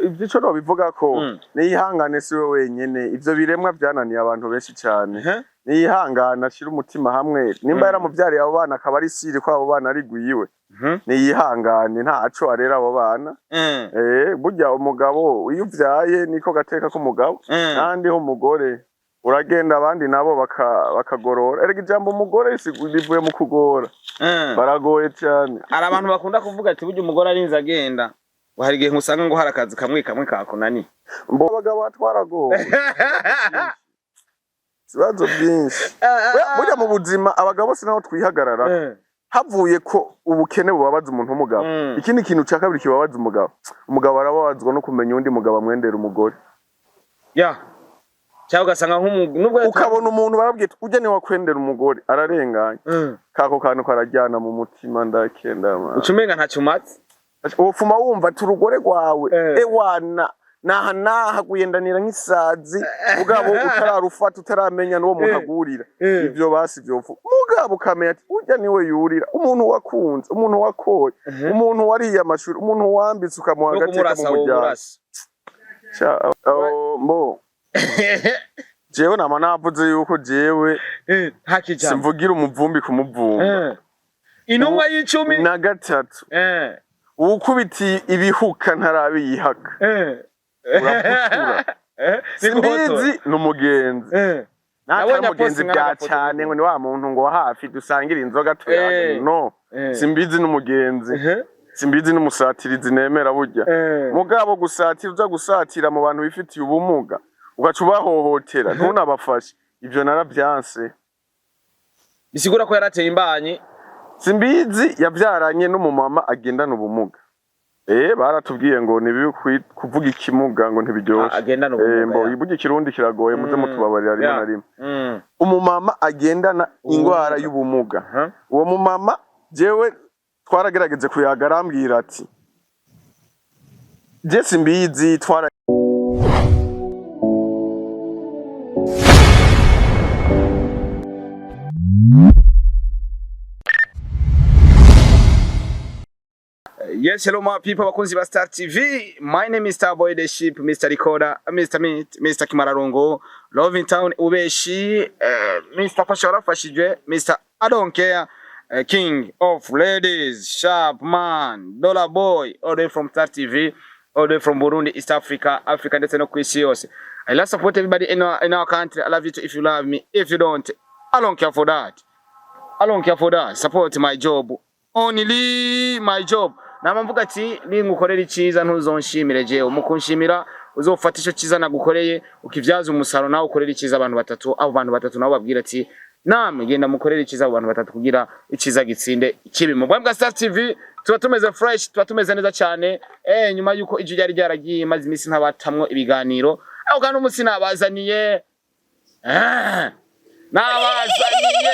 ivyo no bivuga ko niyihangane si we wenyene ivyo biremwa byananiye abantu benshi cyane niyihangane ashira umutima hamwe nimba yaramuvyariye abo bana akaba ari siri ko abo bana ari gwiwe niyihangane ntaco arera abo bana burya umugabo iyo uvyaye niko gateka k'umugabo kandi ho umugore uragenda abandi nabo bakagorora erega ijambo umugore rivuye mu kugora baragoye cyane ari abantu bakunda kuvuga ati burya umugore arinze agenda hari igihe nkusanga ngo hari akazi kamwe kakunaniye mbo abagabo batwaragoye ikibazo byinshi burya mu buzima abagabo sinaho twihagarara havuye ko ubukene bubabaza umuntu w'umugabo ikindi kintu cya kabiri kibabaza umugabo arababazwa no kumenya undi mugabo amwendera umugore cyangwa ugasanga nk'umugabo ukabona umuntu barabwita ujya ni wakwendera umugore ararenganye kako kantu karajyana mu mutima ndakenda ucumenga ntacyo umatse ubufuma wumva ati urugore rwawe ewana naha guyendanira nk'isazi mugabo utararufata utaramenya n'uwo muhagurira ivyo basi byo mugabo ukamenya ati ujya niwe yurira umuntu wakunze umuntu wakoye umuntu wariye amashuri umuntu wambitse ukamuha agateka mu muryango mbo jewe nama navuze yuko jewe simvugira umuvumbi kumuvumba intumwa y'icumi na gatatu ukubiti ibihuka ntarabiyihaka uraputura simbizi n'umugenzi natari umugenzi bya cyane ngo ni wa muntu ngo hafi dusangira inzoga tuyage no simbizi n'umugenzi simbizi n'umusatirizi nemera burya mugabo gusatira uza gusatira mu bantu bifitiye ubumuga ugaca ubahohotera ntunabafashe ivyo narabyanse bisigura ko yarateye imbanyi simbizi yavyaranye n'umumama agendana ubumuga baratubwiye ngo nibibi kuvuga ikimuga ngo ntibiryoshe agendana ubumuga mbo ibuge ikirundi kiragoye muze mutubabarira rimwe na rimwe umumama agendana ingwara y'ubumuga uwo mumama jewe twaragerageze kuyagarambwira ati je simbizi twara Yes, hello my people, bakunzi ba Star TV. My name is Starboy the Sheep, Mr. Recorder, Mr. Meat, Mr. Kimararongo, Love in Town Ubeshi, Mr. Fashora Fashije, Mr. I don't care, King of Ladies, Sharp Man, Dollar Boy, all the way from Star TV, all the way from Burundi, East Africa, Africa, that's no Christios. I love support everybody in our country. I love you too if you love me. If you don't, I don't care for that. I don't care for that. Support my job. Only my job. Namamvuga ati ningukorera iciza ntuzonshimire je umukunshimira uzofata ico ciza nagukoreye ukivyaza umusaro nawe ukorera iciza abantu batatu abo bantu batatu nabo babwira ati namwe genda mukorera iciza abo bantu batatu kugira iciza gitsinde kibi mu bwa Star TV tuba tumeze fresh tuba tumeze neza cyane nyuma yuko ije ryari ryaragiye maze imisi ntabatamwo ibiganiro aho kandi umunsi nabazaniye nabazaniye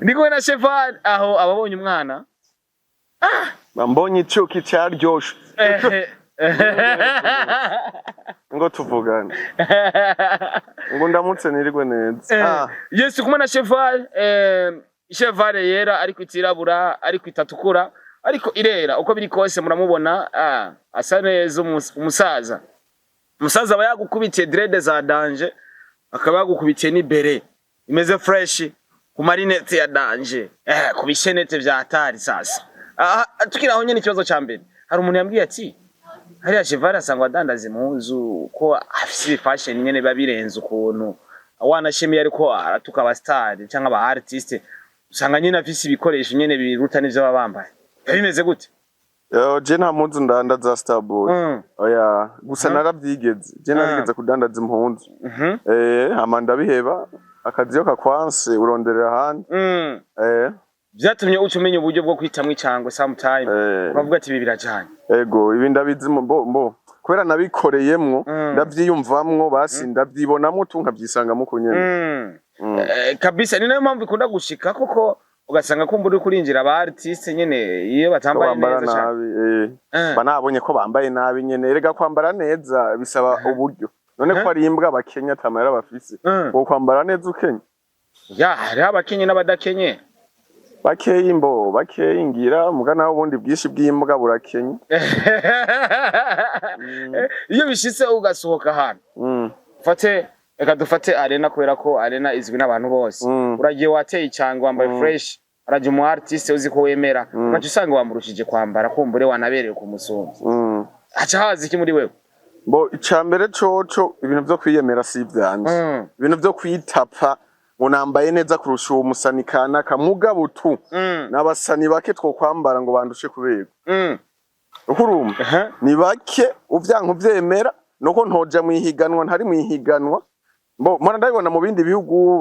Ndiko na Cheval aho ababonye umwana mbonye icuki cyaryoshe ngo tuvugane ngo ndamutse nirigwe neza Yesu kumwe na Cheval Cheval yera ariko itirabura ariko itatukura ariko irera uko biri kose muramubona asa neza umusaza aba yagukubitiye dread za danger akaba yagukubitiye ni bere imeze fresh ku marinette ya danger ku bishenete vya atari sasa tukiraho nyene ikibazo ca mbere hari umuntu yambwiye ati hariya Cheval asangwa adandaza impuzu ko afise fashion nyene babirenze ukuntu wanashimiye ariko aratuka aba star cyangwa aba artiste usanga nyene afise ibikoresho nyene biruta n'ivyo babambaye bimeze gute je nta mpunzu ndandaza Starboy oya gusa narabyigeze je narigeze kudandaza impunzu hama ndabiheba akaziyo kakwanse uronderera handi byatumye ucumenya uburyo bwo kwitamwe cyangwa sometime bavuga ati ibi birajanye ego ibi ndabizi mbo kubera nabikoreyemwo ndavyiyumvamwo basi ndavyibonamwo tunkabyisangamo kunyene kabisa ni nayo mpamvu ikunda gushika koko ugasanga ko mburi kurinjira aba artiste nyene iyo batambaye neza cyane banabonye ko bambaye nabi nyene erega kwambara neza bisaba uburyo none ko ari imbwa bakenya tamara bafise wo kwambara neza ukenya hari abakenye n'abadakenye bakeyi ngira muga naho ubundi bwishi bw'imbwa burakenye. Iyo bishitse ugasohoka hano reka dufate arena kubera ko arena izwi n'abantu bose. Uragiye wateye icangwa wambaye fresh, uragiye umu artiste uzi ko wemera, ugaca usanga wamburushije kwambara kumbure wanabereye ku musumbi. Haca haza iki muri wewe? Icambere coco ibintu vyo kwiyemera si ivyanje. Ibintu vyo kwitapa ngo nambaye neza kurusha uwo musani kanaka mugabutu n'abasani bake two kwambara ngo bandushe kuberwa. Ukurumva ni bake uvyanka uvyemera nuko ntoja mu ihiganwa ntari mu ihiganwa. Mbona ndabibona mu bindi bihugu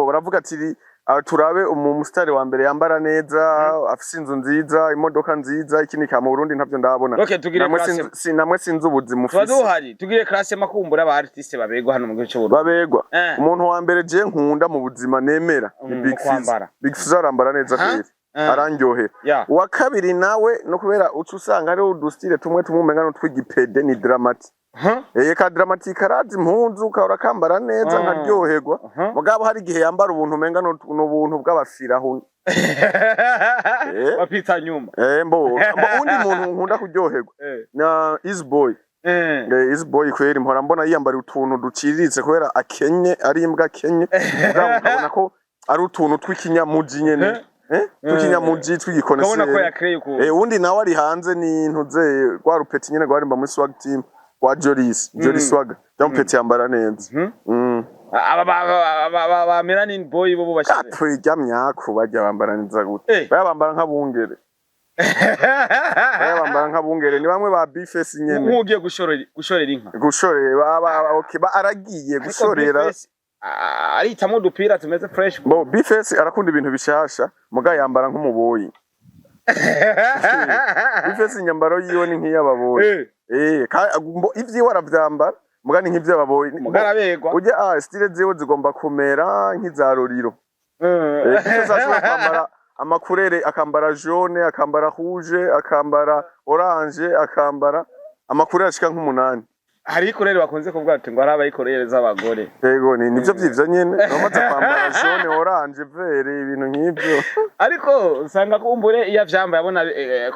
baravuga ati turabe umusitari wa mbere yambara neza, afise inzu nziza, imodoka nziza, ikindi ka mu Burundi ntavyo ndabona. Namwe sinzi ubuzima ufise. Twaduhari tugire classe makumbura aba artiste babegwa hano mu gihugu cy'u Burundi. Babegwa. Umuntu wa mbere je nkunda mu buzima nemera ni Big Fizz. Big Fizz arambara neza kweri. Arandyohera. Uwa kabiri nawe no kubera uca usanga ari udustile tumwe tumumenga no twigipede ni Dramatic. Ka Dramatic arazi impunzu kahora kambara neza nkaryoherwa. Mugabo hari gihe yambara ubuntu menga no ubuntu bw'abafiraho. Bapita nyuma. Undi muntu nkunda kuryoherwa na Easy Boy. Easy Boy kweri mpora mbona yiyambara utuntu duciriritse kubera akenye ari imbwa akenye. Mugabo ukabona ko ari utuntu twikinyamuji nyene. Tukinyamuji twigikonesera. Kabona ko yakreye ko. Undi nawe ari hanze ni ntuze rwa rupeti nyene rwarimba muri swag team wa Joris Swag. Rupeti yambara neza. Aba Melanin Boy bo bashire. Katwe jamyako bajya bambara neza gute. Bayabambara nk'abungere. Bayabambara nk'abungere ni bamwe ba Bifes nyene. Nkugiye gushorera inka. Gushorera okay aragiye gushorera. Aritamo udupira tumeze fresh. Bifes arakunda ibintu bishasha muga yambara nk'umuboyi. Bifes inyambaro yiwe ni nk'iyababoyi. Ivyi waravyambara muga ni nk'ivy'ababoyi. Mugarabegwa. Ujya style ziwe zigomba kumera nk'izaroriro. Bifes ashobora kwambara amakurere akambara jaune, akambara rouge, akambara orange, akambara amakurere ashika nk'umunani. Hari ikorere bakunze kuvuga ati ngo araba ikorere z'abagore. Yego nivyo vyivyo nyene. Bamaze kwambara jaune, orange, vert ibintu nk'ivyo. Ariko usanga kumbure iya vyamba yabona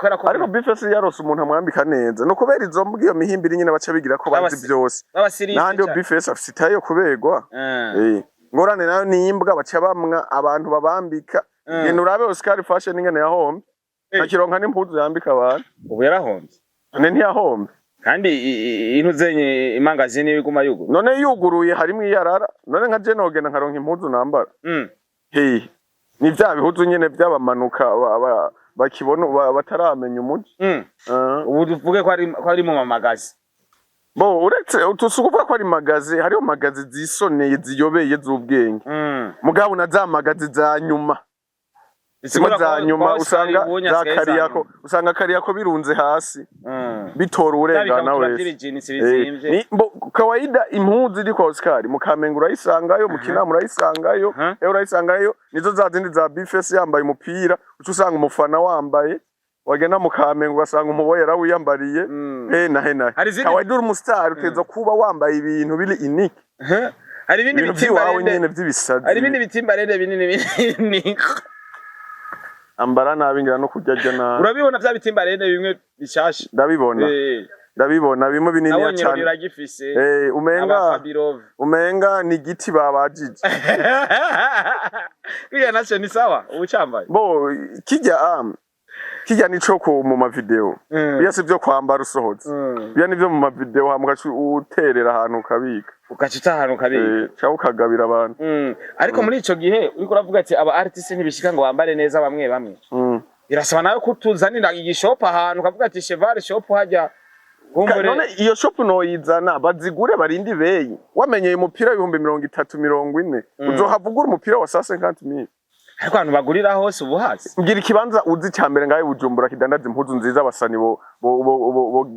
kwera ko ariko Bifes yarose umuntu amwambika neza. No kubera izo mbwiyo mihimbiri nyene baca bigira ko bazi byose. Nandi yo Bifes afise itayo kubegwa. Ngorane nayo ni imbwa baca bamwa abantu babambika. Ngene urabe Oscar Fashion ngene yahombe. Akironka n'impuzu yambika abantu. Ubu yarahombe. None ntiyahombe. Kandi intuzenye imangazini y'iguma yugo. None yuguruye harimo iyarara. None nka je nogenda nkaronka impuzu nambara. Ni vya bihuzu nyene by'abamanuka bakibona bataramenya umuji. Ubu tuvuge ko ari mu mamagazi. Uretse utusukuvuga ko ari magazi, hariho magazi zisoneye ziyobeye z'ubwenge. Mugabo na za magazi za nyuma. Za nyuma usanga kariyako birunze hasi. Bitora urengana wese. Kawaida impuzu iri kwa Oscar mu Kamenge urayisangayo, mu Kinama urayisangayo, urayisangayo nizo za zindi za Bifes yambaye umupira, uca usanga umufana wambaye. Wagenda mu Kamenge ugasanga umuboyera wiyambariye hena. Kawaida uri umustar uteza kuba wambaye ibintu biri unique. Hari ibindi bitimba nyene by'ibisazi. Hari ibindi bitimba rende binini. Ambara nabingira no kujyaje na. Urabibona bya bitimba rende bimwe bishasha. Ndabibona bimwe binini cyane. Umenga ni giti babajije. Biya nacho ni sawa ubucambaye. Kijya nico ko mu ma video. Biya sivyo kwambara usohotse. Biya nivyo mu ma video hamugacu uterera ahantu kabika. Ukacita ahantu kabika. Cyangwa ukagabira abantu. Ariko muri ico gihe uriko uravuga ati aba artist ntibishika ngo bambare neza bamwe. Irasaba nayo kutuzanira igishop ahantu ukavuga ati Cheval shop hajya. None iyo shop noyizana bazigure barindi beyi. Wamenyeye umupira 330-40. Uzohavugura umupira wa 150,000. Ariko abantu bagurira hose ubuhazi. Ngira ikibanza uzi cyambere ngaye Bujumbura kidandaza impuzu nziza abasani bo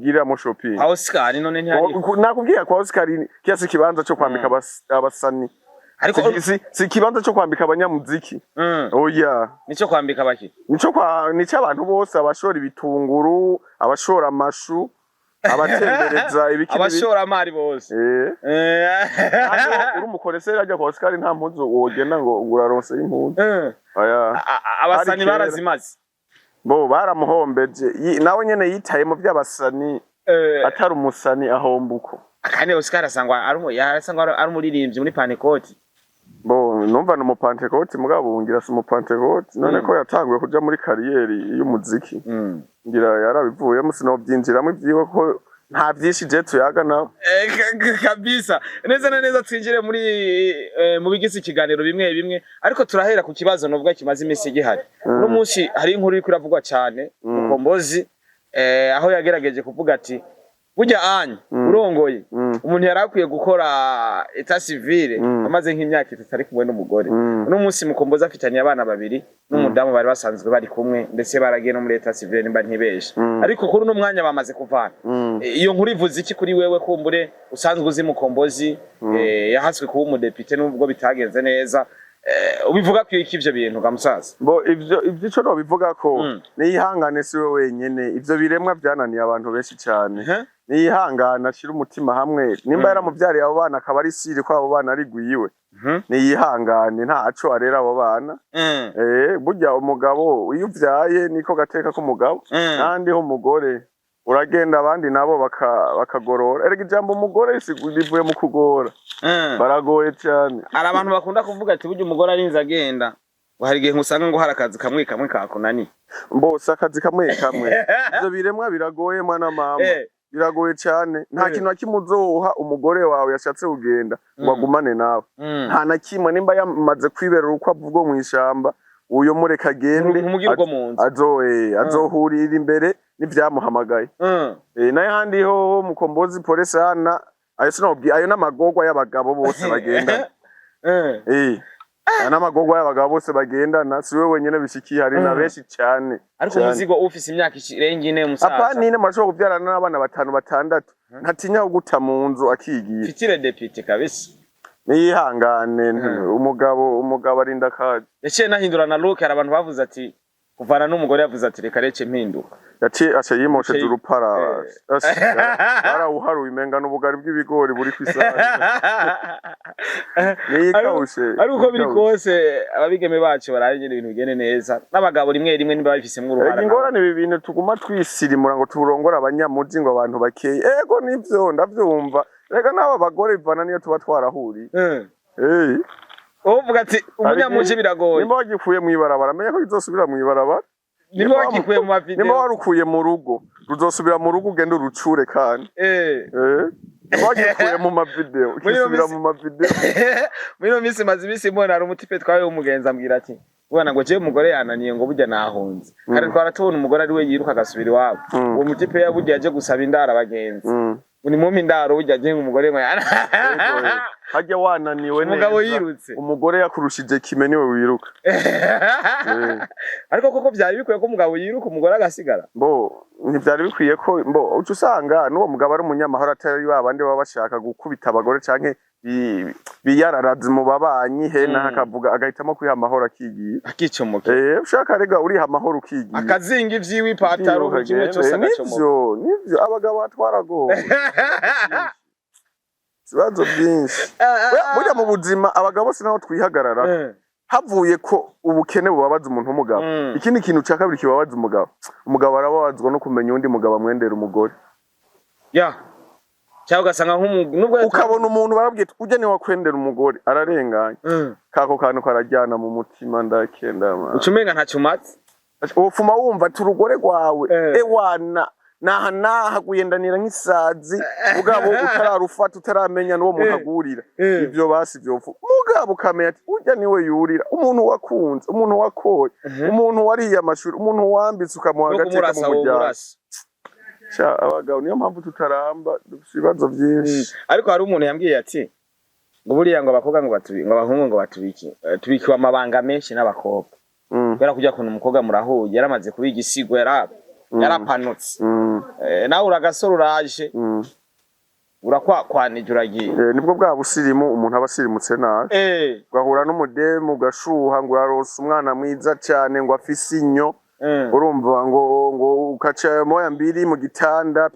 gira mu shopping. Oscar none ntihari. Nakubwiye kwa Oscar kiasi kibanza cyo kwambika abasani. Ariko si kibanza cyo kwambika abanyamuziki. Oya. Nico kwambika baki. Nico abantu bose abashora ibitunguru, abashora amashu. abatembereza ibiki abashoramari bose uri umukoreseri ajya kwa Oscar nta mpuzu wogenda ngo uraronse impuzu aya abasani barazimaze bo baramuhombeje nawe nyene yitaye mu by'abasani atari umusani ahombuko kandi Oscar asangwa ari umuririmbyi muri Pantecote bo numva no mu Pantecote mugabo ngira si mu Pantecote none ko yatanguye kuja muri kariyeri y'umuziki ngira yarabivuye musino byinjiramo ivyiwe ko nta byinshi je tuyagana kabisa neza twinjire muri mu bigisi kiganiro bimwe ariko turahera ku kibazo novuga kimaze imisi gihari no munsi hari inkuru iri kuravugwa cyane Mukombozi aho yagerageje kuvuga ati burya anye urongoye umuntu yarakwiye gukora etat civile amaze nk'imyaka 3 ari kumwe n'umugore no munsi Mukombozi afitanye abana babiri n'umudamu bari basanzwe bari kumwe ndetse baragiye no muri etat civile nimba ntibeshe ariko kuri no mwanya bamaze kuvana iyo nkuru ivuze iki kuri wewe kumbure usanzwe uzi Mukombozi yahaswe kuba umudepite nubwo bitagenze neza ubivuga ko ivyo bintu gamusaza bo ivyo cyo no bivuga ko niyihangane siwe wenyene ivyo biremwa byananiye abantu benshi cyane niyihangana ashira umutima hamwe nimba yaramuvyariye abo bana akaba ari siri ko abo bana ari gwiwe niyihangane ntaco arera abo bana burya umugabo iyo uvyaye niko gateka ko umugabo kandi ho umugore uragenda abandi nabo bakagorora erega ijambo umugore rivuye mu kugora baragoye cyane ari abantu bakunda kuvuga ati burya umugore arinze agenda hari igihe usanga ngo hari akazi kamwe kakunani mbose akazi kamwe ivyo biremwa biragoye mwana mama biragoye cyane nta kintu akimuzoha umugore wawe yashatse kugenda ngo agumane nawe nta na kimwe nimba yamaze kwiberera uko avugwa mu ishamba uyo mureka agende azohurira imbere n'ivyamuhamagaye naye handi ho Mukombozi polisi hana ayo n'amagorwa y'abagabo bose bagenda n'amagorwa y'abagabo bose bagendana siwe wenyene bishikiye hari na benshi cyane ariko umuzigo ufise imyaka irenga 4 musaza apani mashobora kubyarana n'abana 5-6 ntatinya guta mu nzu akigiye fitire depite kabisa niyihangane umugabo arinda kaje yaciye nahindurana look hari abantu bavuze ati kuvana n'umugore yavuze ati reka rece mpinduka aca yimosheje urupara barawuharuye imenga n'ubugari bw'ibigori buri kwisana niyikawushe ari uko biri kose ababigeme bacu baraye nyine ibintu bigene neza n'abagabo rimwe niba bifisemwe uruhara ingorane ibi bintu tuguma twisirimura ngo turongora abanyamuji ngo abantu bakeye ego nivyo ndavyumva rega n'aba bagore bivana niyo tuba twarahuriye uvuga ati umunyamuji biragoye nimba wagikuye mu ibarabara menya ko bizosubira mu ibarabara nimba wagikuye mu mavideo nimba warukuye mu rugo ruzosubira mu rugo ugende urucure kandi nimba wagikuye mu mavideo ukisubira mu mavideo muri no misi mazi bisi mbona ari umutipe twawe umugenza ambwira ati bwana ngo je umugore yananiye ngo burya nahunze kandi twaratubona umugore ari we yiruka agasubira iwabo uwo mutipe yaburya aje gusaba indara abagenzi ni mumi ndaro burya aje umugore ngo yana hajya wananiwe neza umugabo yirutse umugore yakurushije kime niwe wiruka ariko koko byari bikwiye ko umugabo yiruka umugore agasigara ntibyari bikwiye ko uca usanga n'uwo mugabo ari umunyamahoro atari babandi baba bashaka gukubita abagore canke biyararazi mu babanyi hena hakavuga agahitamo kwiha amahoro akigiye akicomoke ushaka rega uriha amahoro ukigiye akazinga ivyiwe ipataro kimwe cyose agacomoka nivyo abagabo batwarago ikibazo byinshi burya mu buzima abagabo bose naho twihagarara havuye ko ubukene bubabaza umuntu w'umugabo ikindi kintu cya kabiri kibabaza umugabo arababazwa no kumenya undi mugabo amwendera umugore cyangwa ugasanga nubwo ukabona umuntu barabwita ujya niwe wakwendera umugore ararenganya kako kantu karajyana mu mutima ndakenda ucumenga ntacyo umatse ufuma wumva ati urugore rwawe ewana naha guyendanira nk'isazi mugabo utararufata utaramenya n'uwo muhagurira ivyo basi vyopfu mugabo ukamenya ati ujya niwe yurira umuntu wakunze umuntu wakoye umuntu wariye amashuri umuntu wambitse ukamuha agateka mu muryango abagabo niyo mpamvu tutaramba dufite ibibazo byinshi ariko hari umuntu yambwiye ati ngo buriya ngo abakobwa ngo abahungu ngo tubikiwe amabanga menshi n'abakobwa kubera kujya kuntu umukobwa murahuye yaramaze kuba igisigo yarapanutse nawe uragasora uraje urakwakwanije uragiye nibwo bwa busirimu umuntu aba asirimutse nabi ugahura n'umudemu ugashuha ngo uraronsa umwana mwiza cyane ngo afise inyo urumva ngo ukaca moya mbiri mu gitanda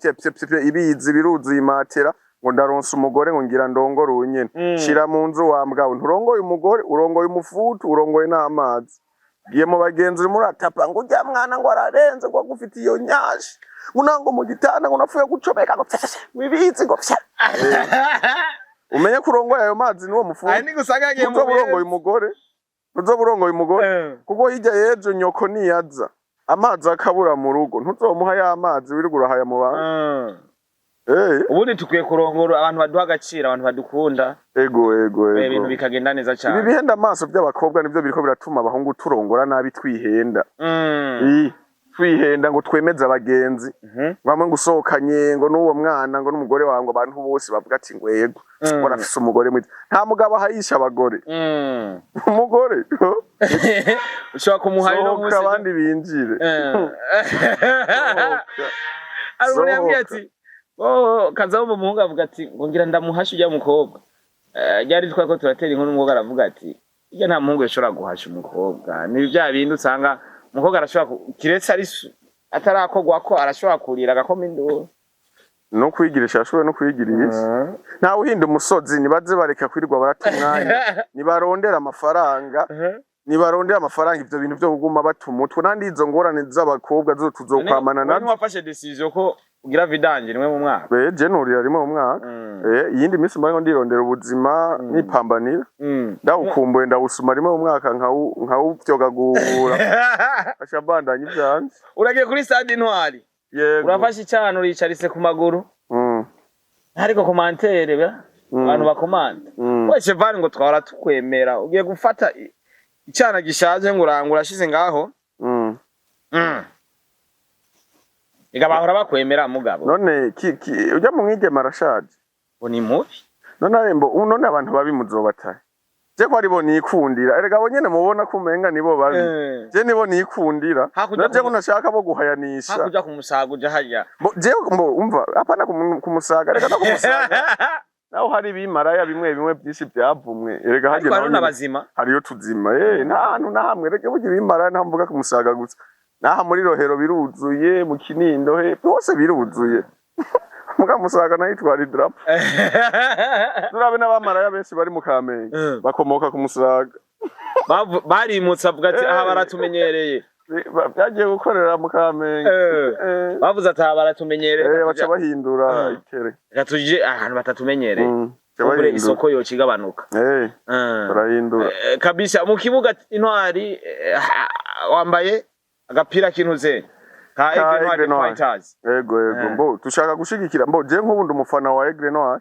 ibizi biruzuye imatera ngo ndaronsa umugore ngo ngira ndongore unyene shira mu nzu wambwa nturongoye umugore urongoye umufutu urongoye n'amazi giye mu bagenzi muri atapa ngo ujya mwana ngo ararenze ngo gufite iyo nyashi unango mu gitanda ngo nafuye gucomeka ngo wibizi ngo umenye kurongoye ayo mazi niwo mufutu ari nigusagagiye mu urongoye umugore urongoye umugore kuko hirya yejo nyoko niyaza amazi akabura mu rugo ntuzomuha ya mazi wirigura haya mu bantu ubundi tukwiye kurongora abantu baduha agaciro abantu badukunda ego ibintu bikagenda neza cyane ibi bihenda amaso by'abakobwa nibyo biriko biratuma abahungu turongora nabi twihenda twihenda ngo twemeze abagenzi bamwe ngusohokanye ngo n'uwo mwana ngo n'umugore wawe ngo abantu bose bavuga ati ngo yego ngo arafise umugore mwiza nta mugabo ahayisha abagore umugore ushobora kumuharira umunsi abandi binjire ariko yambwiye ati kazabo umuhungu avuga ati ngo ngira ndamuhasha ujya mukobwa ryari twako turatera inkuru umukobwa aravuga ati ijya nta muhungu yashobora guhasha umukobwa ni bya bindi usanga umukobwa arashobora kiretse ari atarakogwa ko arashobora kurira agakoma induru no kwigirisha ashobora no kwigiriza nta uhinda umusozi nibaze bareka kwirirwa baratumwanya nibarondera amafaranga ivyo bintu byo kuguma batumutwe nandi izo ngorane z'abakobwa zo tuzokwamana nazo wafashe decision ko ugira vidange rimwe mu mwaka je nurira rimwe mu mwaka iyindi minsi mbaye ngo ndirondera ubuzima nipambanira ndawukumbuye ndawusuma rimwe mu mwaka nkawuvyogagura ashabandanye ivyanje uragiye kuri stade Intwari urafashe icyana uricarise ku maguru ariko commentaire abantu bakomanda wese vani ngo twara tukwemera ugiye gufata icyana gishaje ngo urashize ngaho igabahora bakwemera mugabo none ujya mu mwigema arashaje ni mubi none abantu babi muzobataye je ko aribo nikundira erega abo nyene mubona kumenga nibo babi je nibo nikundira naje kunashaka bo guhayanisha hakuja kumusaga uja hajya je umva apana kumusaga reka no kumusaga naho hari bimaraya bimwe byinshi byavumwe erega haje naho hariyo tuzima ntahantu nahamwe rege bugira bimaraya ntamvuga kumusaga gusa naha muri Rohero biruzuye mu Kinindo byose biruzuye muga musaga nayitwara idrapo turabe n'abamaraya benshi bari mu Kamenge bakomoka ku musaga barimutse avuga ati aha baratumenyereye byagiye gukorera mu Kamenge bavuze ati aha baratumenyereye baca bahindura itere gatuje ahantu batatumenyereye Ubure isoko yo kigabanuka barahindura kabisa mu kibuga Intwari wambaye agapira kintuze ka Aigle Noir Fighters ego mbo tushaka gushigikira mbo je nk'ubundi umufana wa Aigle Noir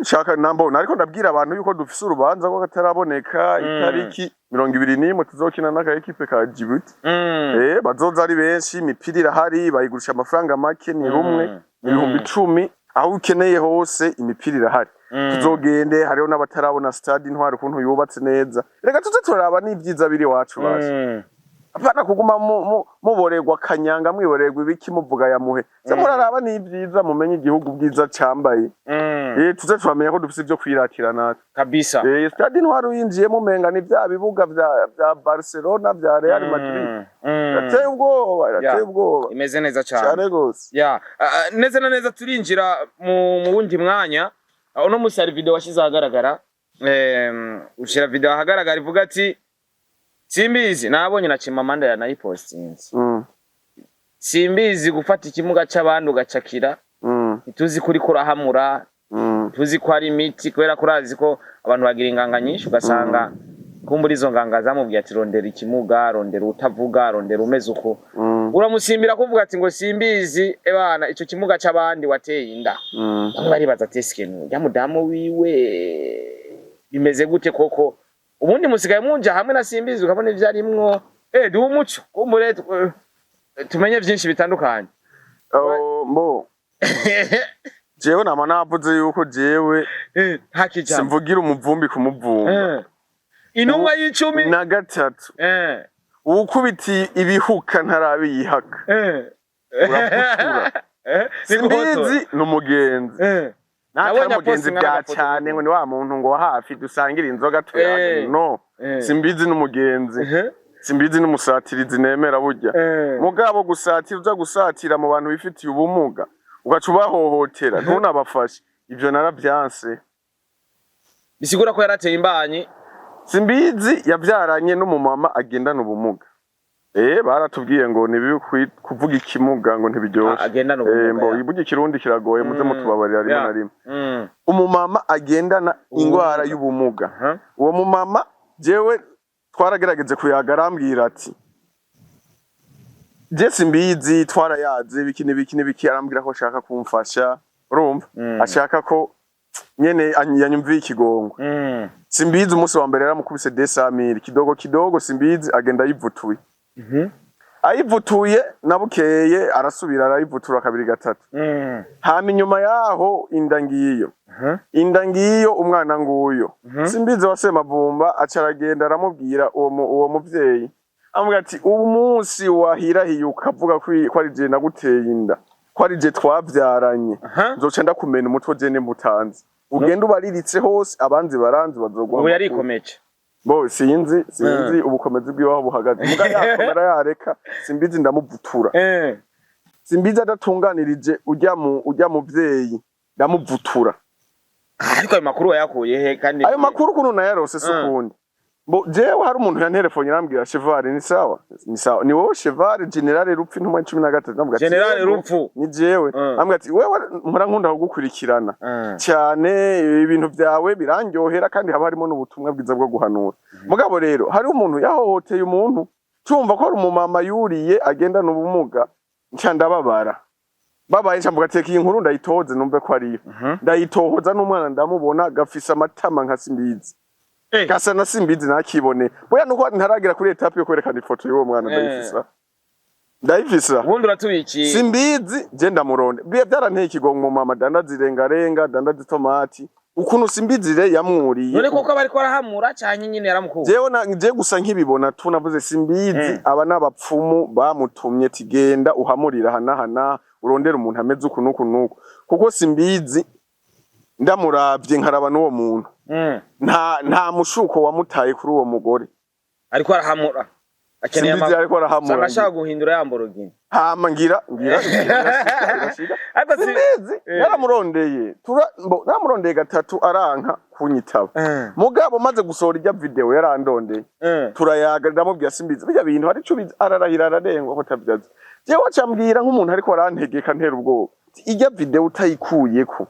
nshaka nambo ariko ndabwira abantu yuko dufise urubanza ko kataraboneka itariki 21 tuzokina n'aka equipe ka Djibouti bazoza ari benshi imipira irahari bayigurisha amafaranga make ni rumwe 10,000 aho ukeneye hose imipira irahari tuzogende hariho n'abatarabona stade Intwari ukuntu yubatse neza reka tuze turaba n'ibyiza biri wacu baje apana kuguma muborerwa kanyanga mwiborerwa ibiki muvuga ya muhe se muraraba n'ibyiza mumenye igihugu bwiza cambaye tuze turamenya ko dufise ibyo kwiratira natwe kabisa stade Intwari uyinjiye mumenga ni bya bibuga bya Barcelona bya Real Madrid yateye ubwoba imeze neza cyane gose neza na neza turinjira mu wundi mwanya uno musari video washize ahagaragara ushira video ahagaragara ivuga ati simbizi nabonye na Chimamanda yanayipostinze simbizi gufata ikimuga cy'abantu ugacakira ituzi kuri kurahamura tuzi ko ari imiti kubera kurazi ko abantu bagira inganga nyinshi ugasanga kumbura izo nganga zamubwiye ati rondera ikimuga rondera utavuga rondera umeze uko uramusimbira kuvuga ati ngo simbizi ebana ico kimuga cy'abandi wateye inda bari baza tesikenu ya mudamu wiwe bimeze gute koko ubundi musigaye munja hamwe na simbizi ukabona ivyo arimwo duha umuco kumbure tumenye byinshi bitandukanye mbo jewe nama navuze yuko jewe simvugira umuvumbi kumuvumba intumwa y'icumi na gatatu ukubiti ibihuka ntarabiyihaka uraputura simbizi n'umugenzi nabonye mugenzi bya cyane ngo ni wa muntu ngo hafi dusangira inzoga tuyage no simbizi n'umugenzi simbizi n'umusatirizi nemera burya mugabo gusatira uza gusatira mu bantu bifitiye ubumuga ugaca ubahohotera ntunabafashe ivyo naravyanse. bisigura ko yarateye imbanyi. Simbizi yavyaranye n'umumama agendana ubumuga. Baratubwiye ngo ni bibi kuvuga ikimuga ngo ntibiryoshe. Agendana ubumuga. Mbo ivuga ikirundi kiragoye muze mutubabarira rimwe na rimwe. Umumama agendana ingwara y'ubumuga. Uwo mumama jewe twaragerageze kuyaga arambwira ati je simbizi twarayaze biki arambwira ko ashaka kumfasha urumva ashaka ko nyene yanyumviye ikigongo. Simbizi umunsi wa mbere yaramukubise 200,000 kidogo simbizi agenda yivutuye. Ayivutuye nabukeye arasubira arayivutura kabiri gatatu. Hama inyuma yaho inda ngiyo umwana nguyo. Simbizi wasemavumba acaragenda aramubwira uwo muvyeyi amubwira ati ubu munsi wahirahiye ukavuga ko ari je naguteye inda ko ari je twavyaranye nzoca ndakumena umutwe je nemutanze ugenda ubariritse hose abanzi baranzi bazogwa. Ubu yarikomeje bo sinzi ubukomezi bw'iwaho buhagaze muga yakomera yareka simbizi ndamuvutura. Simbizi adatunganirije ujya muvyeyi ndamuvutura. Ariko ayo makuru wayakuye he kandi ayo makuru kuno nayarose sukundi bo jewe hari umuntu yantelefone yarambwira Cheval ni sawa ni wowe Cheval General Rupfu intumwa 13 nambwa ati General Rupfu ni jewe ambwa ati wewe mpora nkunda kugukurikirana cyane ibintu byawe birandyohera kandi haba harimo n'ubutumwa bwiza bwo guhanura. Mugabo rero hari umuntu yahohoteye umuntu cyumva ko ari umumama yuriye agendana ubumuga ncandababara babaye ncambuga teka iyi nkuru ndayitoze numve ko ari ndayitohoza n'umwana ndamubona gafisa amatama nka Simbizi. Gasa na Simbizi nakibone boya nuko ntaragira kuri etape yo kwerekana ifoto y'uwo mwana ndayifisa ubundi uratubikiye Simbizi je ndamuronde byaranteye ikigongo mu mama dandazirengarenga dandazitomati ukuntu Simbizi re yamwuriye none koko bari ko arahamura cyane nyine yaramukuye je gusa nkibibona tunavuze Simbizi aba nabapfumu bamutumye tigenda uhamurira hanahana urondera umuntu ameze uku nuku kuko Simbizi ndamuravye nkaraba n'uwo muntu nta mushuko wamutaye kuri uwo mugore ariko arahamura akeneye Simbizi ariko arahamura ashaka guhindura yamborogine hama ngira Simbizi yaramurondeye namurondeye gatatu aranka kunyitaba mugabo maze gusohora ijya video yarandondeye turayaga ndamubwira Simbizi bijya bintu hari cyo ararahira ararengwa ko tabyaza jewe acambwira nk'umuntu ariko arantegeka ntera ubwoba ijya video utayikuyeko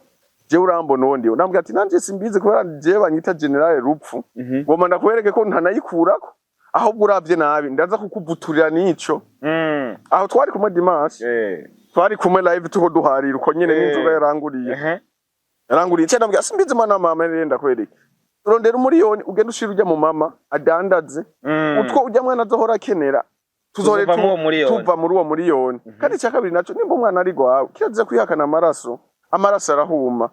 je urambona wondi nambwira ati nanje Simbizi ko je banyita General Rupfu ngoma ndakwereke ko ntanayikurako ahubwo uravye nabi ndaza kukuvuturira nico aho twari kumwe Dimanche twari kumwe live tuko duharira uko nyene n'inzoga yaranguriye cyane nambwira Simbizi mwana mama nenda kwereke rondera umuriyoni ugenda ushira ujya mu mama adandaze utwo ujya mwana azohora akenera tuzore tuva muri uwo muriyoni kandi cyakabiri naco nimba umwana ari gwawe kiraza kwihakana amaraso arahuma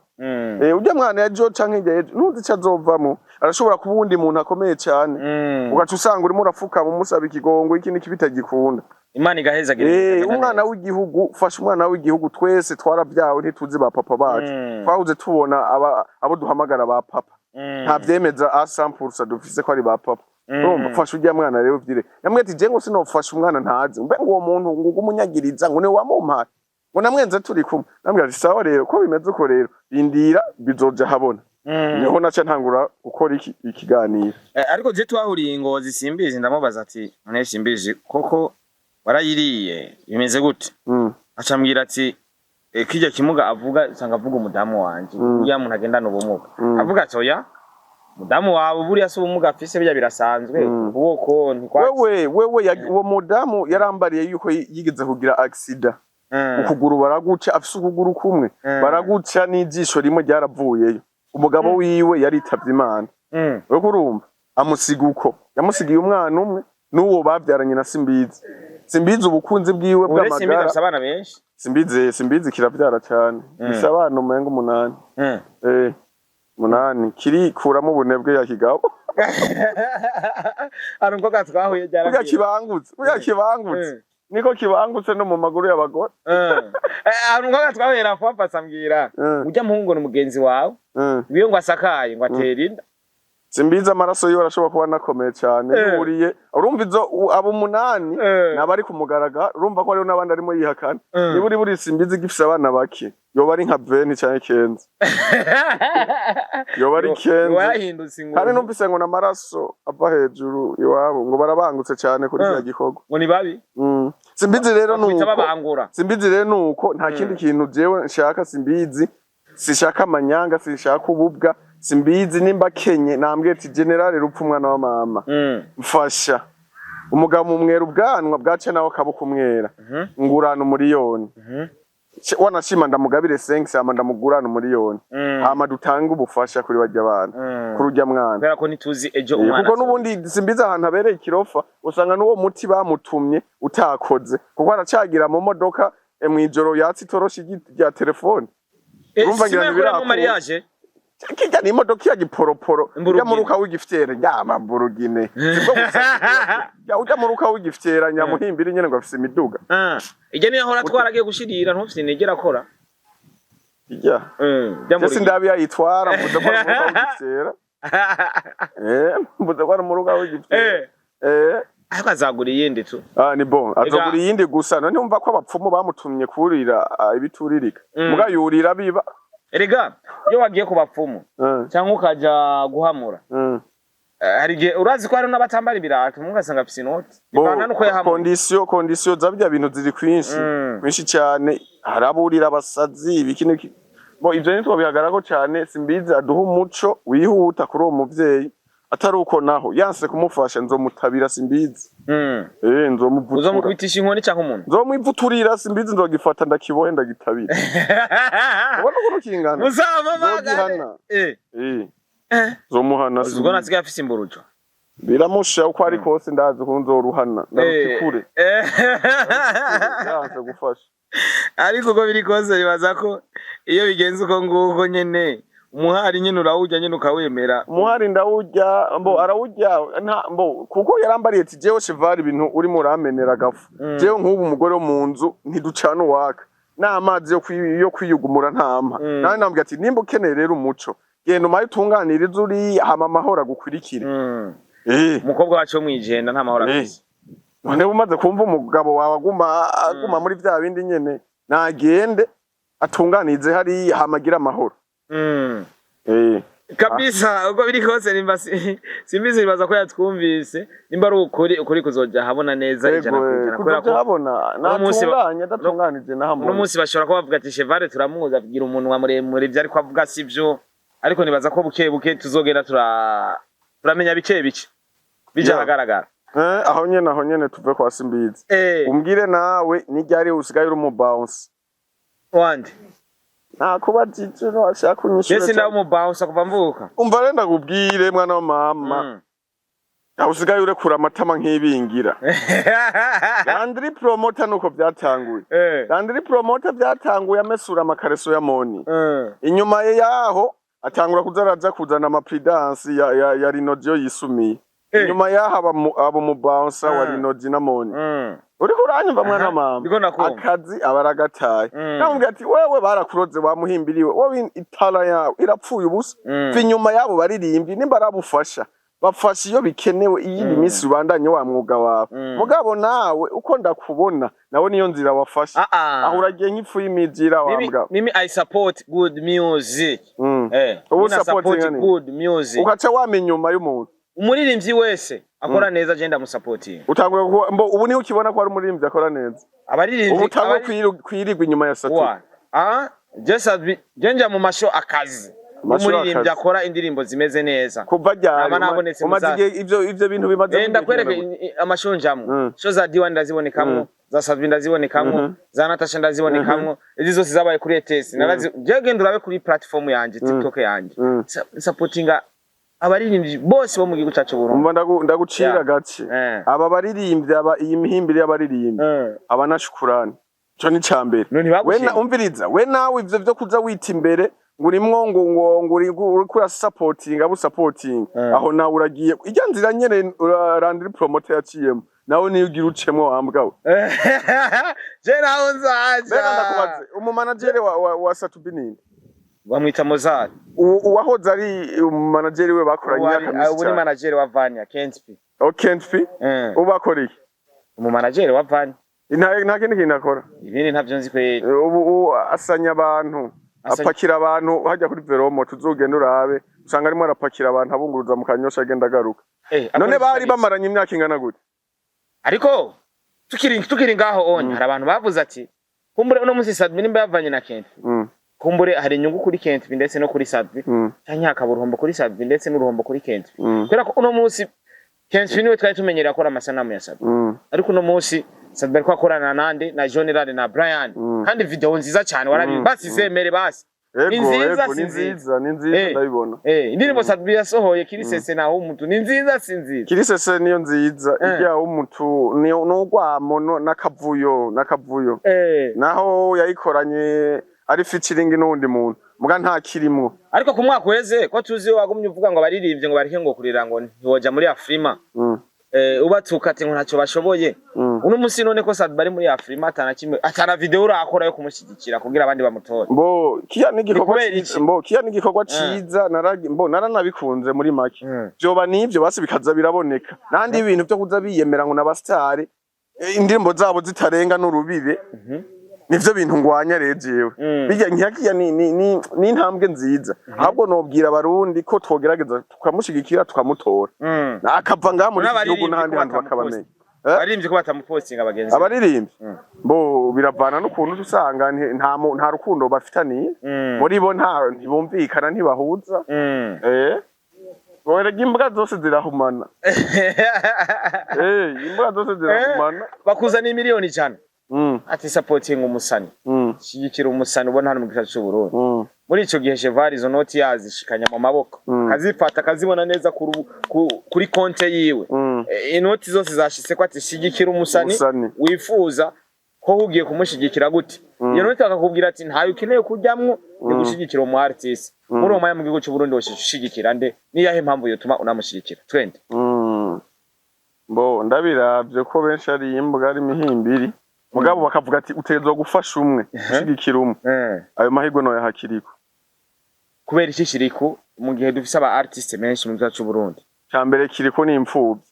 ujya mwana yajo canke yejo nuzi cyazovamo arashobora kuba undi muntu akomeye cyane ugaca usanga urimo urafuka mu musaba ikigongo iki niki bitagikunda Imana igaheza umwana w'igihugu fasha umwana w'igihugu twese twarabyawe ntituzi ba papa bacu twahuze tubona abo duhamagara ba papa nta vyemeza 100% dufise ko ari ba papa urumva fasha ujya mwana rero vyire yamwe ati je ngo sinofasha umwana ntazi mbe ngo uwo muntu ngo umunyagiriza ngo ne wamumpaye ngo namwenze turi kumwe nambwira ati sawa rero ko bimeze uko rero indira bizoja habona niho naca ntangura gukora ikiganiro ariko je twahuriye Ngozi Simbizi ndamubaza ati none Simbizi koko warayiriye bimeze gute acambwira ati kijya kimuga avuga sanga avuga umudamu wanje uya muntu agendana ubumuga avuga ati oya mudamu wawe buriya se ubumuga afise bijya birasanzwe uboko wewe uwo mudamu yarambariye yuko yigeze kugira accident ukuguru baraguca afise ukuguru kumwe baraguca n'ijisho rimwe ryaravuyeyo umugabo wiwe yaritavye Imana we kurumva amusiga uko yamusigiye umwana umwe n'uwo bavyaranye na Simbizi ubukunzi bwiwe bw'amagara abana benshi Simbizi kiravyara cyane bisabana umenga 8 8 kiri kuramo ubunebwe ya kigabo arungo gatwahuye byara kibangutse niko kibangutse no mu maguru y'abagore arungo gatwahera kwapasa mbwira ujya muhungu n'umugenzi wawe wiyo ngo asakaye ngo atera inda simbizi amaraso yiwe arashobora kuba nakomeye cyane yuriye urumva izo abo 8 nabari kumugaragara urumva ko ariho nabandi arimo yihakana niba uri simbizi gifise abana bake yoba ari nka Beni cyane Kenzo yoba ari Kenzo kandi numvise ngo namaraso ava hejuru iwabo ngo barabangutse cyane kuri cya gikorwa ngo ni babi simbizi rero nuko nta kindi kintu jewe nshaka simbizi sishaka amanyanga sishaka ububwa simbizi nimba Kenye nambwiye ati general rupfu umwana wa mama mfasha umugabo umwera ubwanwa bwace nawe kabukumwera ngurana umuriyoni wanashima ndamugabire 5 ama ndamugurana umuriyoni hama dutanga ubufasha kuri bajya abantu kurujya mwana kubera ko nituzi ejo umwana kuko nubundi simbiza ahantu abereye ikirofa usanga nuwo muti bamutumye utakoze kuko aracagira mu modoka mwijoro yatsi toroshi rya telefone urumva ngira nibira mariage kijya ni modoka ya giporoporo ya muruka w'igifitera yama burugine sibwo ya ujya muruka w'igifitera nyamuhimbira nyene ngo afise imiduga ije niyo hora twaragiye gushirira ntufise negera akora ijya Jesse ndabi yitwara mvuze ko muruka w'igifitera mvuze ko muruka w'igifitera ariko azagura iyindi tu ni bon azogura iyindi gusa none umva ko abapfumu bamutumye kurira ibituririka muga yurira biba erega iyo wagiye ku bapfumu cyangwa ukaja guhamura hari gihe urazi ko hari n'abatambara ibirato mugasanga afise inoti bivana nuko yahamura condition zabya bintu ziri kwinshi cyane haraburira abasazi ibiki bo ivyo nitwo bihagarako cyane simbizi aduha umuco wihuta kuri uwo muvyeyi atari uko naho yanse kumufasha nzomutabira simbizi uzomukubitisha inkoni cyangwa umuntu nzomwivuturira simbizi nzogifata ndakibohe ndagitabira ubona ko kingana muzama magana zomuhana uzugona asigaye afise imburujo biramusha uko ari kose ndazi ko nzoruhana ndabikure yanse gufasha ariko uko biri kose bibaza ko iyo bigenze uko nguko nyene umuhari nyene urawujya nyene ukawemera umuhari ndawujya arawujya kuko yarambariye ati jewe cheval ibintu uri muramenera gafu jewe nk'ubu umugore wo mu nzu ntiducana uwaka n'amazi yo kwiyugumura ntama nane nambwiye ati nimba ukeneye rero umuco genda umaye utunganiriza uri hama amahoro agukurikire umukobwa wacu wo mwijenda nta mahoro afise none umaze kumva umugabo wawe aguma muri vya bindi nyene nagende atunganize hari hamagira amahoro kabisa uko biri kose nimba simbizi bibaza ko yatwumvise nimba ari ukuri kuzoja habona neza ijana kubera ko habona natunganya datunganije nahamwe no munsi bashobora ko bavuga ati Cheval turamuza avugira umuntu wa muremure byo ariko avuga sivyo ariko nibaza ko buke tuzogera turamenya bike bija hagaragara aho nyene tuve kwa simbizi umbwire nawe nijyari usigaye uri mu bounce wande kuba jijuro ashaka kunyishura Yesi ndawo mu bounce kuva mvuka umva renda kubwire mwana wa mama usigaye urekura amatama nk'ibingira Landry Promoter nuko byatanguye Landry Promoter byatanguye amesura amakareso ya Moni inyuma yaho atangura kuzana amapridance ya Rinodio yisumiye inyuma yaho abo mu bounce wa Rinodio na Moni uriko uranyumva mwana mama akazi abaragataye namubwiye ati wewe barakuroze bamuhimbiriwe wowe itara yawe irapfuye ubusa inyuma yabo baririmbi nimba arabufasha bafasha iyo bikenewe iyindi minsi ubandanye wa mwuga wawe mugabo nawe uko ndakubona nawe niyo nzira wafasha aho uragiye nk'ipfu y'imizira wambwa mimi I support good music ubu support good music ukaca wamenya nyuma y'umuntu umuririmbyi wese akora neza agenda mu supporting utangura ubu ni ukibona ko ari umuririmbyi akora neza abaririmbyi ubu utangura kwirigwa inyuma ya satu jenja mu masho akazi umuririmbyi akora indirimbo zimeze neza kuva ryari umaze ivyo bintu bimaze ndakwereke amashonjamo sho za Diwan ndazibonekamwo za Savin ndazibonekamwo za Natasha ndazibonekamwo izi zose zabaye kuri ETS narazi jegenda urabe kuri platform yanje TikTok yanje supportinga abaririmbyi bose bo mu gihugu cyacu Burundi umva ndagucira gace aba baririmbyi iyi mihimbiri y'abaririmbyi abanashukurani cyo ni cyambere wena umviriza we nawe ivyo byo kuza wita imbere ngurimwo ngo uri kura supporting abo supporting aho nawe uragiye ijya nzira nyene Landry Promoter yaciyemo nawe niyo ugira ucemwe wambwa we je naho nzaje ndakubaze umu manager wa Satubinini bamwita Mozart. Uwahoze ari manager we bakoranye imyaka myinshi. Ubu ni manager wa Vanya Kentp. Kentp ubakoriye umu manager wa Vanya nta kindi kintu akora ibindi ntavyo nzi kweri. Ubu asanya abantu apakira abantu hajya kuri Veromo tuzogenda urabe usanga arimo arapakira abantu abunguruza mu Kanyosha agenda agaruka. None bari bamaranye imyaka ingana gute? Ariko tukiri ngaho onye hari abantu bavuze ati kumbure uno musi Sadbi nimba yavanye na Kentp. Kumbure hari inyungu kuri Kentp ndetse no kuri Sadbi cyangwa hakaba uruhombo kuri Sadbi ndetse n'uruhombo kuri Kentp. Kubera ko uno musi Kentp niwe twari tumenyereye akora amasanamu ya Sadbi. Ariko uno musi Sadbi ariko akorana nande na General na Brian kandi video nziza cyane basi zemere basi. Ni nziza ndabibona. Indirimbo Sadbi yasohoye kiri sese naho umuntu ni nziza sinziza. Kiri sese niyo nziza ijya umuntu ni n'ugwamo nakavuyo. Naho yayikoranye ari featuring n'undi muntu muga nta kirimwo. Ariko ku mwaka weze ko tuzi wagumye uvuga ngo baririmbye ngo barike ngo kurira ngo ntiwoja muri Afrima. Ubatuka ati ngo ntacyo bashoboye. Uno musi none ko Sadbi bari muri Afrima atana video urakora yo kumushyigikira kugira abandi bamutore. Kiya n'igikorwa ciza naranabikunze muri make. Byoba nivyo basi bikaza biraboneka. Nandi ibintu byo kuza biyemera ngo nabastare indirimbo zabo zitarenga n'urubibe. Nivyo bintu ngwanya rejewe. Bijya nkiyakiya ni intambwe nziza. Ahubwo nobwira abarundi ko twogerageza tukamushigikira tukamutora. Akava ngaha muri gihugu n'ahandi hantu bakabamenya. Baririmbye ko batamupostinga abagenzi. Abaririmbye biravana n'ukuntu usanga nta rukundo bafitaniye. Muri bo ntibumvikana ntibahuza. Borega imbwa zose zirahumana. Imbwa zose zirahumana. Bakuza ni miliyoni 100. Ati supporting umusani. Shigikira umusani ubona hano mu gisata cy'u Burundi. Muri ico gihe Cheval izo noti yazishikanya mu maboko. Kazifata kazibona neza kuri konte yiwe. Inoti zose zashitse ko ati shigikira umusani wifuza ko hugiye kumushigikira gute. Iyo noti akakubwira ati ntayo ukeneye kujyamwo ni gushigikira umu artist. Muri uwo mu gihugu cy'u Burundi woshigikira nde niyahe impamvu yotuma unamushigikira. Twende. Ndabiravye ko benshi ari imbwa ari mihimbiri. Mugabo bakavuga ati utezo gufasha umwe ushigikira umwe. Ayo mahirwe no yahakiriko. Kubera iki kiriko mu gihe dufise aba artist menshi mu gihugu cy'u Burundi. Cyambere kiriko ni imfuvyi.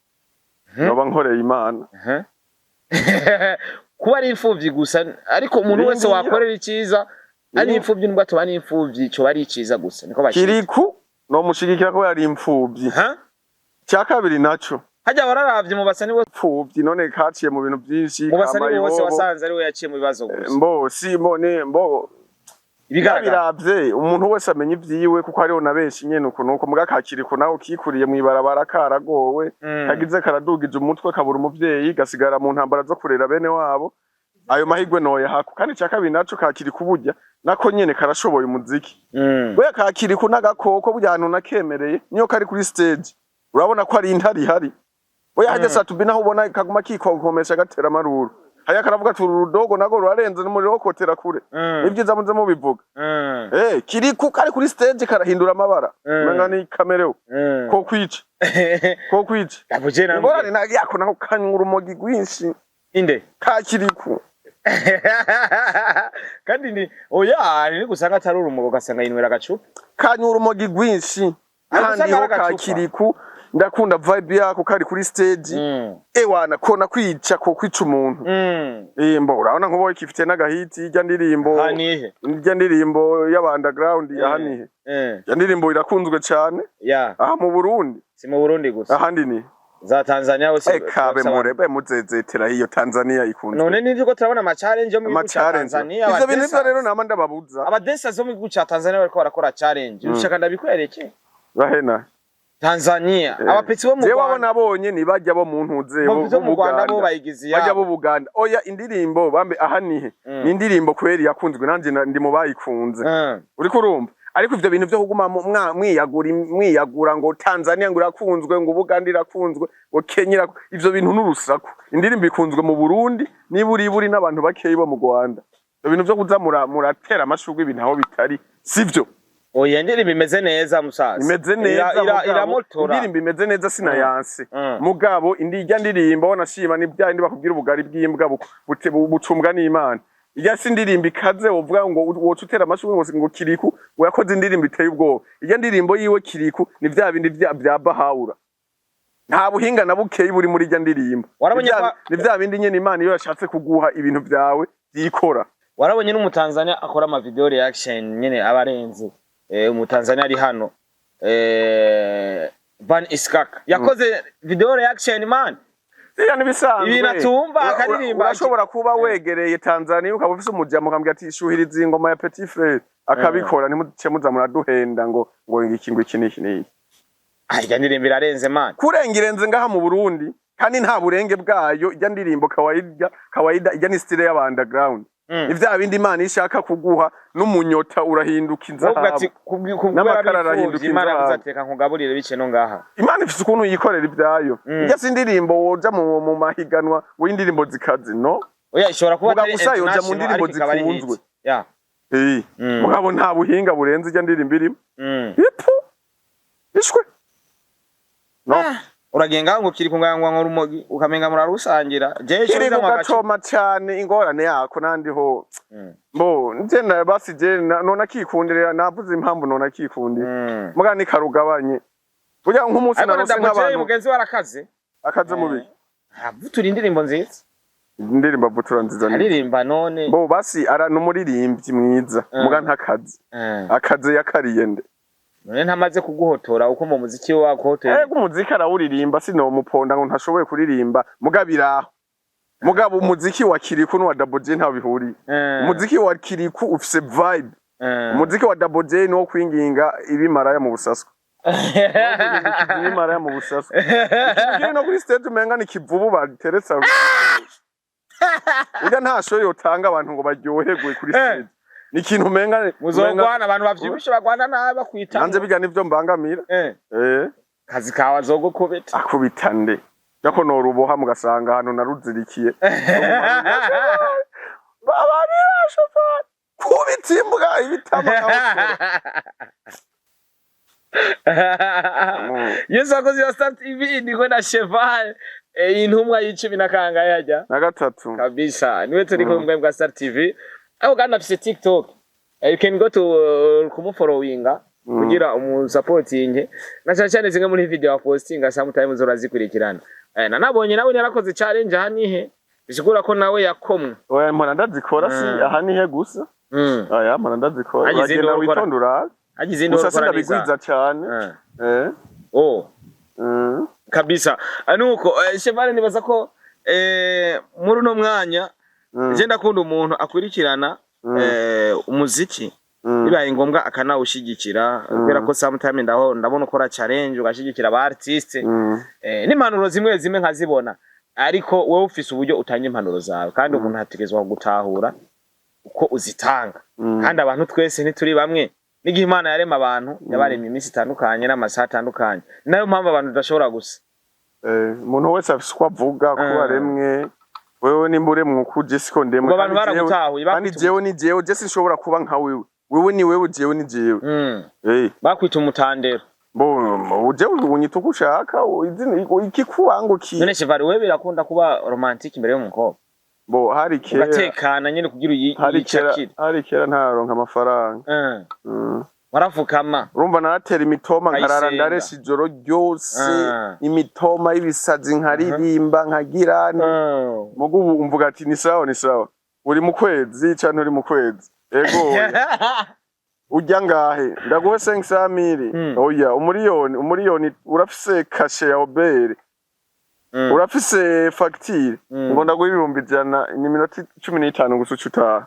Noba nkoreye Imana. Kuba ari imfuvyi gusa ariko umuntu wese wakorera iciza ari imfuvyi nubwo atoba ni imfuvyi cyo bari iciza gusa niko bashika. Kiriko no mushigikira ko yari imfuvyi. Cya kabiri naco hajya wararavye mu basani bo pfuvyi none kaciye mu bintu byinshi mu basani bose wasanze ari we yaciye mu bibazo gusa. Ibiravye umuntu wese amenya ivyiwe kuko hariho na benshi nyene uko muga kakiriko naho kikuriye mwibarabara karagowe kagize karadugije umutwe kabura umuvyeyi gasigara mu ntambara zo kurera bene wabo. Ayo mahirwe noye hako kandi cya kabiri naco kakiri kuburya nako nyene karashoboye umuziki. We kakiri kunagakoko burya hantu nakemereye niyo kari kuri stage urabona ko ari intari hari. Oya hajya Sadbi naho ubona kaguma kikonkomesha gatera maruru. Haya karavuga ati urudogo nago rurarenze muri rokotera kure. Nibyiza muze mu bivuga. Kiriko kari kuri stage karahindura amabara. Menga ni kamereo. Ko kwica. Ko kwica. Ngorane na yako naho kanyura umogi gwinshi. Inde ka kiriko. Kandi ni oya ni gusanga atari urumogo gasanga yinwera agacupa. Kanyura umogi gwinshi. Kandi ho ka kiriko. Ndakunda vibe yako kari kuri stage. Ewana kona kwica ko kwica umuntu. Urabona nkubo ikifite n'agahiti ijya ndirimbo. Hanihe. Ijya ndirimbo y'abandaground yahanihe. Ya ndirimbo irakunzwe cyane. Aha mu Burundi. Si mu Burundi gusa. Ahandi ni. Za Tanzania hose. Kabe murebe muzezetera hiyo Tanzania ikunzwe. None nivyo ko turabona ama challenge yo mu gihugu cya Tanzania. Ivyo bintu rero namanda babuza. Abadesa zo mu gihugu cya Tanzania bariko barakora challenge. Ushaka ndabikwereke. Bahena. Tanzania abapetsi bo mu Rwanda wabona bonye ni bajya bo mu ntuze bo mu Rwanda bo bayigize bajya bo Buganda. Oya indirimbo bambe ahanihe ni indirimbo kweri yakunzwe nanje ndi mu bayikunze. Uri kurumva ariko ivyo bintu byo kuguma mwiyagura ngo Tanzania ngo irakunzwe ngo Buganda irakunzwe ngo Kenya ivyo bintu n'urusaku. Indirimbo ikunzwe mu Burundi niburi n'abantu bakeyi bo mu Rwanda. Ivyo bintu byo kuzamura muratera amashugwe ibintu aho bitari sivyo. Oya ndirimbo imeze neza musaza. Imeze neza iramotora. Indirimbo imeze neza sinayanse. Mugabo indijya ndirimbo nashima ni byandi bakubwira ubugari bw'imbwa bucumbwa n'Imana. ijya si indirimbo ikaze uvuga ngo woca utera amashuri ngo Kiriku uyakoze indirimbo iteye ubwoba ijya ndirimbo yiwe Kiriku ni vya bindi bya Bahawura nta buhinga na bukeyi buri muri ijya ndirimbo ni vya bindi nyene Imana iyo yashatse kuguha ibintu vyawe byikora warabonye n'umutanzania akora ama video reaction nyene abarenze umutanzania ari hano Van Iskak yakoze video reaction man yani bisanzwe ibintu atumva akaririmba urashobora kuba wegereye Tanzania ukaba ufise umujamo ukambwira ati shuhiriza ingoma ya Petit Frere akabikora ntimuce muza muraduhenda ngo iki n'iki ijya ndirimbo irarenze man kurenga irenze ngaha mu Burundi kandi nta burenge bwayo ijya ndirimbo kawaida ijya ni style y'aba underground ivya bindi Imana ishaka kuguha n'umunyota urahinduka inzahabu n'amakara arahinduka Imana bizateka nkugaburire bice no ngaha Imana ifite ukuntu yikorera ibyayo ijya sindirimbo woja mu mahiganwa w'indirimbo zikaze no oya ishobora kuba atari usayoja mu ndirimbo zikunzwe mugabo nta buhinga burenze ijya ndirimbo irimo ipu ishwe no uragenga ngo Kiriku ngangwa rumogi ukamenga murarusangira jeje cyo gacoma cyane ingorane yako nandiho bo nje basi je nona kikundira navuze impamvu nona kikundira muga ni karugabanye burya nk'umunsi narose nk'abantu mugenzi warakaze akaze mubi avutura indirimbo nziza indirimbo avutura nziza aririmba none bo basi ara numuririmbyi mwiza muga ntakaze akaze yakariye nde none ntamaze kuguhotora uko mu muziki wakohotora umuziki arawuririmba sinomuponda ngo ntashoboye kuririmba mugabiraho mugabo umuziki wa Kiriku n'uwa Double J nta bihuri umuziki wa Kiriku ufise vibe umuziki wa Double J no kwinginga ibimaraya mu busaswa ibimaraya mu busaswa ikindi no kuri stage umenga ni kivubu bateretsa ujya nta show yotanga abantu ngo baryoherwe kuri stage ni ikintu umenga muzogwana abantu bavyibishe bagwana nabi bakwita hanze bijya nivyo mbangamira kazi kawa zogukubita akubita nde yako noruboha mugasanga hano naruzirikiye babarira shofari kubitimbwa ibitama Yesu akoze ya Star TV ndiko na Cheval intumwa y'icumi nakanga yajya na gatatu kabisa niwe turi kumwe bwa Star TV aho kandi afite TikTok you can go to kumufollowinga kugira umusupporting na cyane zimwe muri video wa postinga sometimes urazikurikirana nabonye nawe yarakoze challenge hanihe bishigura ko nawe yakomwe oya mpora ndazikora si ahanihe gusa aya mpora ndazikora bagenda witondura agize ndo gukora bigwiza cyane kabisa anuko Cheval nibaza ko muri no mwanya je ndakunda umuntu akurikirana umuziki bibaye ngombwa akanawushigikira kubera ko sometimes ndabona ukora challenge ugashigikira aba artiste n'impanuro zimwe nkazibona ariko wowe ufise uburyo utanga impanuro zawe kandi umuntu hategezwa gutahura uko uzitanga kandi abantu twese ntituri bamwe n'igihe Imana yarema abantu yabaremye iminsi itandukanye n'amasaha atandukanye nayo mpamvu abantu tudashobora gusa umuntu wese afise uko avuga ko aremwe wewe nimbure mwukuje siko ndemwe abantu baragutahuye kandi jewe je sinshobora kuba nka wewe ni wewe jewe ni jewe bakwita umutandero bo jewe unyita uko ushaka ikikubangukiye none Cheval wewe birakunda kuba romantic imbere y'umukobwa bo hari kera ugatekana nyene kugira uyicakire hari kera ntaronka amafaranga warafukama urumva naratera imitoma nkarara ndaresha ijoro ryose imitoma y'ibisazi nkaririmba nkagirane mugo umvuga ati ni sawa uri mu kwezi cyane uri mu kwezi ego ujya ngahe ndaguhe 500,000 oya umuriyoni urafise kashe ya obere urafise facture ngo ndaguhe 100 ni minota 15 gusa ucutaha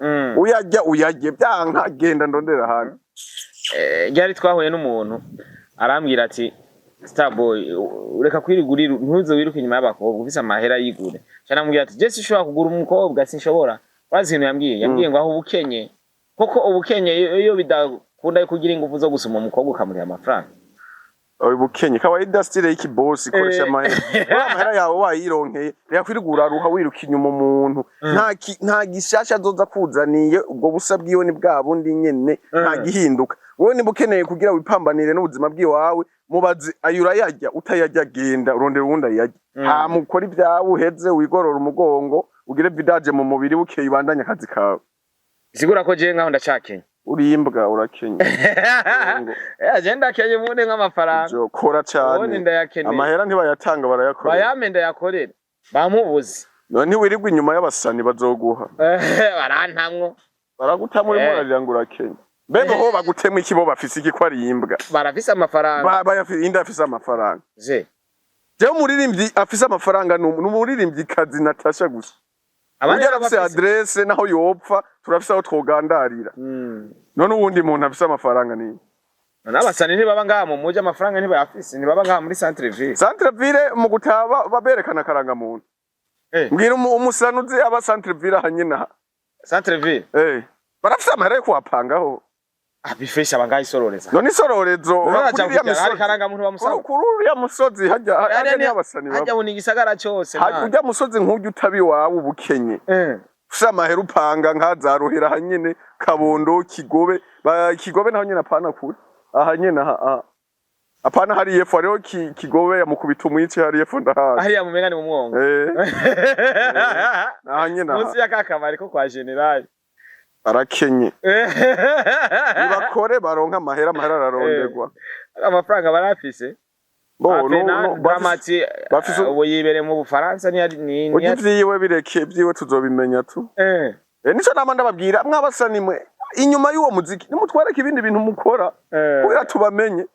uyajye byanka genda ndondera hano ryari twahuye n'umuntu arambwira ati Starboy ureka kwirigurira ntuzo wiruka inyuma y'abakobwa ufise amahera yigure cyane ambwira ati je sinshobora kugura umukobwa sinshobora bazi ibintu yambwiye ngo aho ubukenye koko ubukenye iyo bidakunda kugira ingufu zo gusuma umukobwa ukamuriha amafaranga ubukenye kawaida style y'ikiboss ikoresha amahera yawe wayironkeye reka kwirigura ruha wiruka inyuma umuntu nta gishasha azoza kuzaniye ubwo busa bwiwe ni bwa bundi nyene nta gihinduka wowe niba ukeneye kugira wipambanire n'ubuzima bw'iwawe mubazi ayura yajya utayajya genda urondera uwundi ayajya mukora ibyawe uheze wigorora umugongo ugire vidage mu mubiri bukeye ibandanya akazi kawe Sigura ko je ngaho ndacakenye. Urimbwa urakenye. Agenda kenye munde nk'amafaranga. Jo kora cyane. Amahera ntibayatanga barayakora. Bayamenda yakorera. Bamubuze. None wirirwa inyuma y'abasani bazoguha. Barantamwo. Baragutamwe murarira ngo urakenye. Mbega ho bagutemwe ikibo bafise iki ko ari imbwa. Barafise amafaranga. Bayafise inda afise amafaranga. Je. Je umuririmbyi afise amafaranga n'umuririmbyi kazi Natasha gusa. Abandi arafise adresse naho yopfa turafise aho twogandarira. None uwundi muntu afise amafaranga ni. N'abasani ntibaba ngaha mu muji amafaranga ntibayafise ntibaba ngaha muri Centre Ville. Centre Ville mu gutaba baberekana karanga muntu. Mbwira umusanuzi aba Centre Ville hanyina. Centre Ville. Barafise amahera yo kuhapangaho. Abifesha abangaye isororeza. None isororezo bakuriya misozi karanga muntu bamusaba. Kururiya musozi hajya ni abasani baba. Hajya buni gisagara cyose. Hajya musozi nk'ujya utabi wawe ubukenye. Ufise amahera upanga nkazaruhira hanyene Kabondo Kigobe Kigobe naho nyene apana kure. Aha nyene apana hari yefo ariho Kigobe yamukubita umwice hari yefo ndahazi. Hariya mumenga ni mu mwongo. Aha nyene. Munsi ya kakamari ko kwa general. Barakenye. Nibakore baronka amahera araronderwa. Amafaranga barafise. Dramati bafise ubuyibere mu Bufaransa ni ugivyiwe bireke byiwe tuzobimenya tu. Nico nama ndababwira mwabasani mwe inyuma y'uwo muziki nimutwareke ibindi bintu mukora kugira tubamenye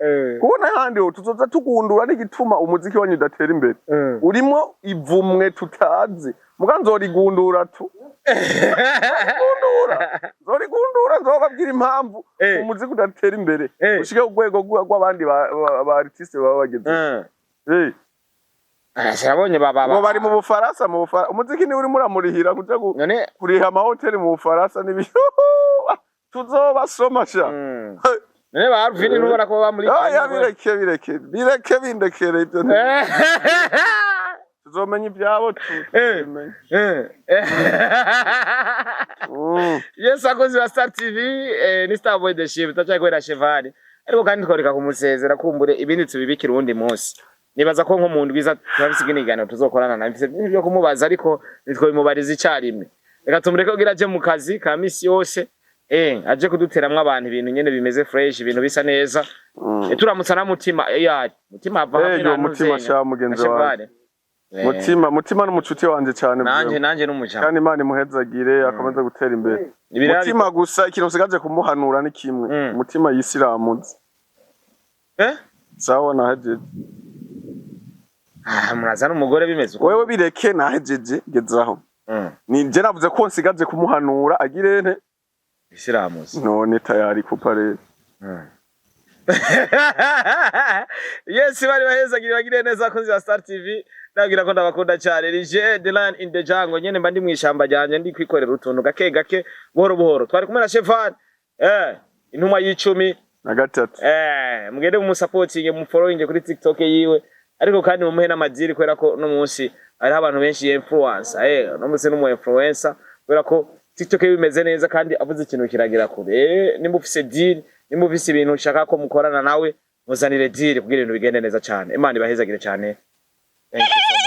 kubona handi ho tuzoza tugundura n'igituma umuziki wanyu udatera imbere urimo ivumwe tutazi muganzorigundura tu Zorigundura nzobabwira impamvu umuziki udatera imbere ushike urwego rw'abandi ba artiste baba bageze. Sarabonye baba bari mu Bufaransa umuziki ni uri muramurihira kuja kuriha ama hotel mu Bufaransa n'ibyo tuzobasoma sha. None ba Arvin nubona ko bamuri. Bireke bindekere ibyo. Tuzomenya ibyabo tumenye. Yes akozi wa Star TV ni Starboy the Chef tacyakwera Chevali ariko kandi tworeka kumusezera kumbure ibindi tubibikira undi munsi. Nibaza ko nko muntu biza twabisiginiganira tuzokorana na mfise byo kumubaza ariko nitwo bimubariza icarimwe. Reka tumureke kugira aje mu kazi ka misi yose aje kuduteramwe abantu ibintu nyene bimeze fresh ibintu bisa neza. Turamutsa na mutima mutima ava hamwe na mutima sha mugenzi wawe. Mutima n'umucuti wanje cyane nanje n'umuja kandi Imana imuhezagire akomeza gutera imbere. Mutima gusa ikintu sigaje kumuhanura ni kimwe mutima yisiramuze. Sawa nahejeje. Murazana umugore bimeze uko wewe bireke nahejeje gezaho. Ni je navuze ko nsigaje kumuhanura agire nte isiramuze. None tayari kuparera. Yes bari bahezagire bagire neza ko za Star TV nagira ko ndabakunda cyane rije the lion in the jungle nyene mba ndi mwishamba ryanje ndi kwikorera utuntu gake buhoro buhoro twari kumwe na Chevali intumwa y'icumi na gatatu mugende mu supporting mu following kuri TikTok yiwe ariko kandi mu muhe n'amaziri kwera ko no munsi ari abantu benshi influencer no munsi n'umu influencer kwera ko TikTok bimeze neza kandi avuze ikintu kiragira kure nimba ufise deal nimba ufise ibintu ushaka ko mukorana nawe muzanire deal kugira ibintu bigende neza cyane Imana ibahezagire cyane. Thank you so much.